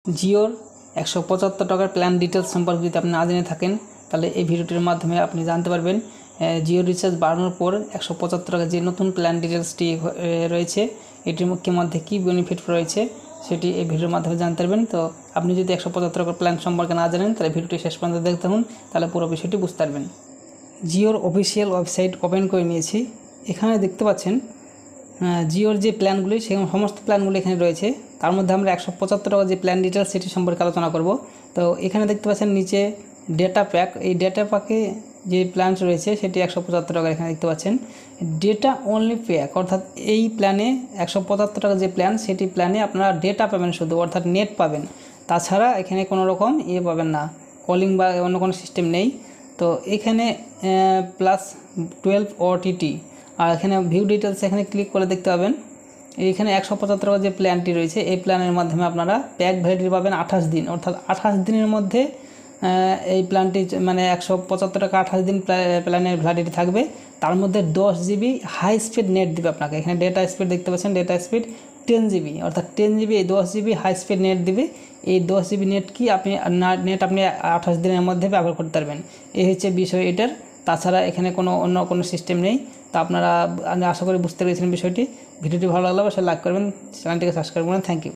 জিওর 175 টাকার plan details সম্পর্কে যদি আপনি না জেনে থাকেন তাহলে এই ভিডিওটির মাধ্যমে আপনি জানতে পারবেন জিও রিচার্জ বাড়ানোর পর 175 টাকা যে নতুন প্ল্যান ডিটেলসটি রয়েছে এটির মধ্যে কী বেনিফিট রয়েছে সেটি এই ভিডিওর মাধ্যমে জানতে পারবেন। তো আপনি যদি 175 টাকার প্ল্যান সম্পর্কে না জানেন তাহলে ভিডিওটি শেষ পর্যন্ত দেখতে থাকুন, তাহলে পুরো বিষয়টি বুঝতে পারবেন। জিওর অফিসিয়াল ওয়েবসাইট ওপেন করে নিয়েছি। এখানে দেখতে পাচ্ছেন জিওর যে প্ল্যানগুলি সেই সমস্ত প্ল্যানগুলি এখানে রয়েছে। তার মধ্যে আমরা 175 টাকা যে প্ল্যান ডিটেলস সেটি সম্পর্কে আলোচনা করব। তো এখানে দেখতে পাচ্ছেন নিচে ডেটা প্যাক, এই ডেটা প্যাকে যে প্ল্যান রয়েছে সেটি 175 টাকা এখানে দেখতে পাচ্ছেন। ডেটা অনলি প্যাক অর্থাৎ এই প্ল্যানে 175 টাকা যে প্ল্যান সেটি প্ল্যানে আপনারা ডেটা পাবেন শুধু, অর্থাৎ নেট পাবেন, তাছাড়া এখানে কোনো রকম পাবেন না, কলিং বা অন্য কোনো সিস্টেম নেই। তো এখানে +12 OTT আর এখানে ভিউ ডিটেলস এখানে ক্লিক করে দেখতে পাবেন এইখানে 175 টাকা যে প্ল্যানটি রয়েছে এই প্ল্যানের মাধ্যমে আপনারা প্যাক ভ্যালিডিটি পাবেন 28 দিন, অর্থাৎ 28 দিনের মধ্যে এই প্ল্যানটি মানে 175 টাকা 28 দিন প্ল্যানের ভ্যালিডিটি থাকবে। তার মধ্যে 10 GB হাই স্পিড নেট দেবে আপনাকে। এখানে ডেটা স্পিড দেখতে পাচ্ছেন, ডেটা স্পিড 10 GB, অর্থাৎ 10 GB এই 10 GB হাই স্পিড নেট দিবে। এই 10 GB নেট কি আপনি 28 দিনের মধ্যে ব্যবহার করতে পারবেন। এই হচ্ছে বিষয় এটার, তাছাড়া এখানে অন্য কোনো সিস্টেম নেই। তো আপনারা আশা করি বুঝতে পেরেছেন বিষয়টি। ভিডিওটি ভালো লাগলে অবশ্যই লাইক করবেন, চ্যানেলটিকে সাবস্ক্রাইব করবেন। Thank you.